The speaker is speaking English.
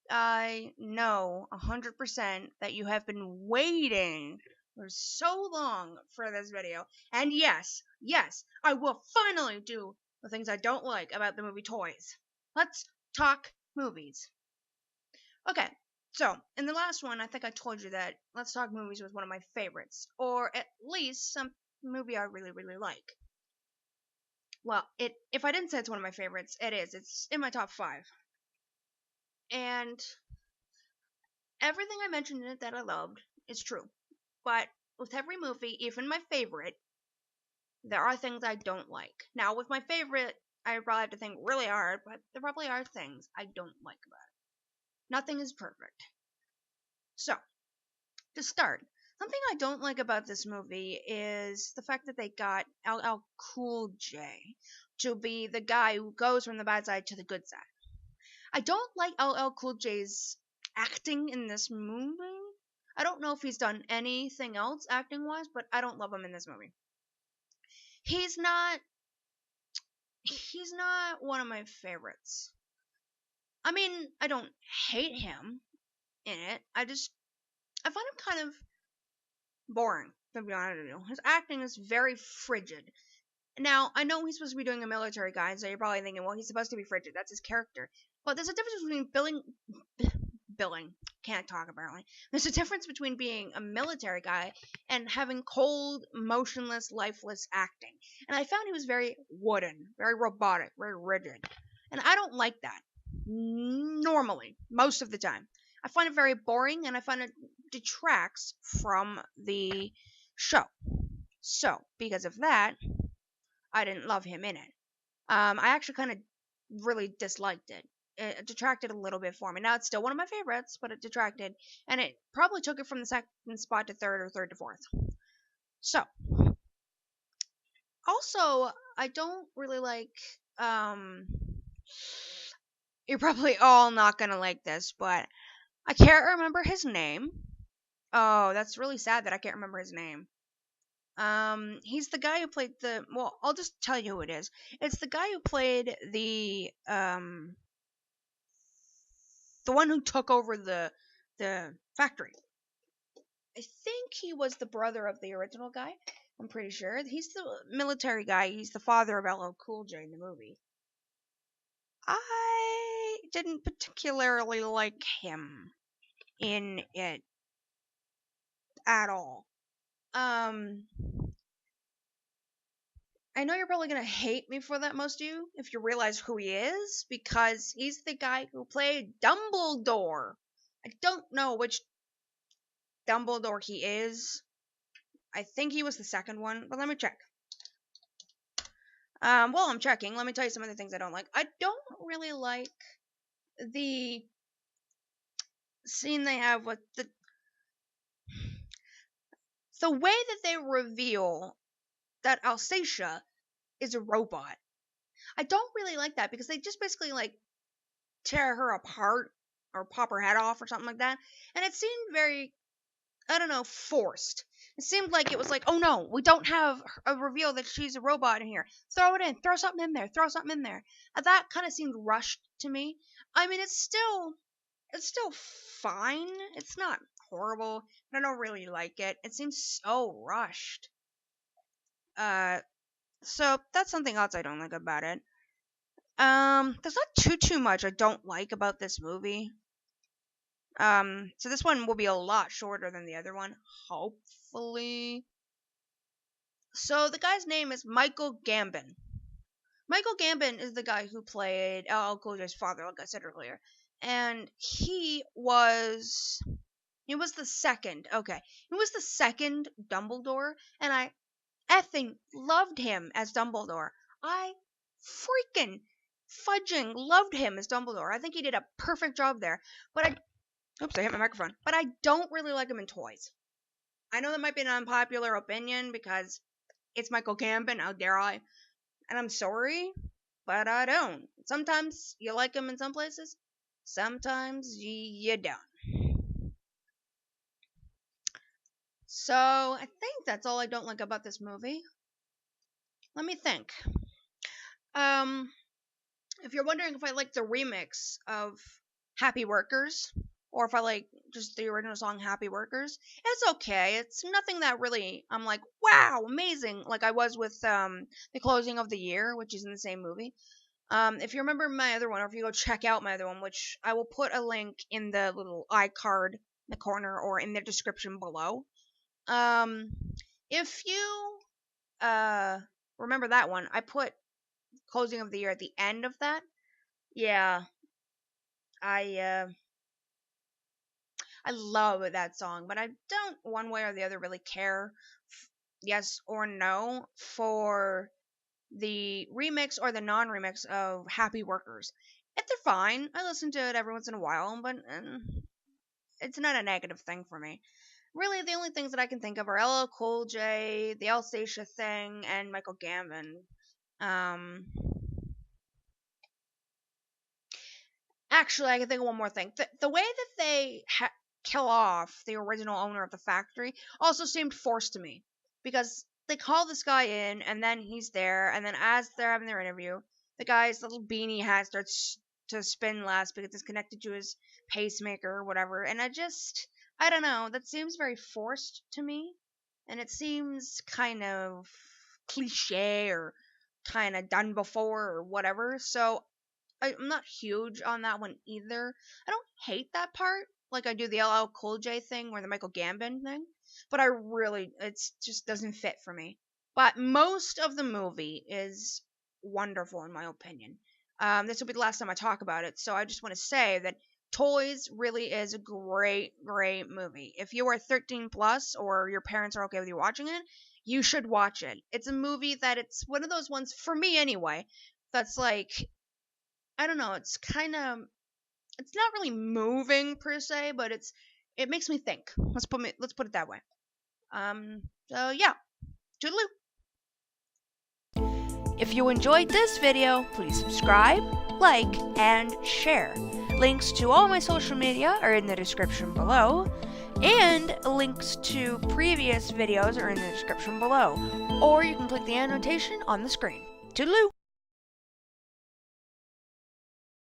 I know 100% that you have been waiting for so long for this video. And yes, I will finally do the things I don't like about the movie Toys. Let's talk movies. Okay, so in the last one, I think I told you that Let's Talk Movies was one of my favorites, or at least some movie I really, really like. Well, if I didn't say it's one of my favorites, it is. It's in my top 5. And everything I mentioned in it that I loved is true. But with every movie, even my favorite, there are things I don't like. Now, with my favorite, I probably have to think really hard, but there probably are things I don't like about it. Nothing is perfect. So, to start, something I don't like about this movie is the fact that they got LL Cool J to be the guy who goes from the bad side to the good side. I don't like LL Cool J's acting in this movie. I don't know if he's done anything else acting wise, but I don't love him in this movie. He's not he's not one of my favorites. I mean, I don't hate him in it. I find him kind of boring, to be honest with you. His acting is very frigid. Now, I know he's supposed to be doing a military guy, so you're probably thinking, well, he's supposed to be frigid. That's his character. But there's a difference between billing. Can't talk apparently. There's a difference between being a military guy and having cold, motionless, lifeless acting. And I found he was very wooden, very robotic, very rigid. And I don't like that. Normally, most of the time. I find it very boring and I find it detracts from the show. So, because of that, I didn't love him in it. I actually kind of really disliked it. It detracted a little bit for me. Now it's still one of my favorites, but it detracted, and it probably took it from the second spot to third or third to fourth. So, also, I don't really like. You're probably all not gonna like this, but I can't remember his name. Oh, that's really sad that I can't remember his name. He's the guy who played the. Well, I'll just tell you who it is. It's the guy who played the one who took over the factory. I think he was the brother of the original guy. I'm pretty sure. He's the military guy. He's the father of LL Cool J in the movie. I didn't particularly like him in it at all. Um, I know you're probably gonna hate me for that, most of you, if you realize who he is, because he's the guy who played Dumbledore. I don't know which Dumbledore he is. I think he was the second one, but let me check. While I'm checking, let me tell you some of the things I don't like. I don't really like the scene they have with the way that they reveal that Alsatia is a robot. I don't really like that because they just basically like tear her apart or pop her head off or something like that, and it seemed very, I don't know, forced. It seemed like it was like, oh no, we don't have a reveal that she's a robot in here. Throw it in. Throw something in there. Throw something in there. And that kind of seemed rushed to me. I mean, it's still fine. It's not horrible, but I don't really like it. It seems so rushed. Uh, so that's something else I don't like about it. There's not too much I don't like about this movie. So this one will be a lot shorter than the other one, hopefully. So the guy's name is Michael Gambon. Michael Gambon is the guy who played LL Cool J's father, like I said earlier, and he was the second. Okay, he was the second Dumbledore, and I effing loved him as Dumbledore. I freaking fudging loved him as Dumbledore. I think he did a perfect job there. But oops, I hit my microphone. But I don't really like him in Toys. I know that might be an unpopular opinion because it's Michael Gambon. How dare I? And I'm sorry, but I don't. Sometimes you like him in some places. Sometimes you don't. So I think that's all I don't like about this movie. Let me think. Um, if you're wondering if I like the remix of Happy Workers, or if I like just the original song Happy Workers. It's okay. It's nothing that really I'm like, wow, amazing, like I was with The Closing of the Year, which is in the same movie. If you remember my other one, or if you go check out my other one, which I will put a link in the little iCard in the corner or in the description below. If you remember that one, I put Closing of the Year at the end of that. Yeah, I love that song, but I don't one way or the other really care, yes or no, for the remix or the non-remix of Happy Workers. If they're fine, I listen to it every once in a while, but it's not a negative thing for me. Really, the only things that I can think of are LL Cool J, the Alsacia thing, and Michael Gambon. Actually, I can think of one more thing. The way that they kill off the original owner of the factory also seemed forced to me, because they call this guy in, and then he's there, and then as they're having their interview, the guy's little beanie hat starts to spin less because it's connected to his pacemaker or whatever, and I don't know, that seems very forced to me, and it seems kind of cliche or kind of done before or whatever, so I'm not huge on that one either. I don't hate that part like I do the LL Cool J thing or the Michael Gambon thing, but it just doesn't fit for me. But most of the movie is wonderful in my opinion. This will be the last time I talk about it, so I just want to say that Toys really is a great, great movie. If you are 13 plus or your parents are okay with you watching it, you should watch it. It's a movie that it's one of those ones, for me anyway, that's like, I don't know, it's not really moving per se, but it makes me think. Let's put it that way. So yeah, toodaloo. If you enjoyed this video, please subscribe, like, and share. Links to all my social media are in the description below, and links to previous videos are in the description below, or you can click the annotation on the screen. Toodaloo!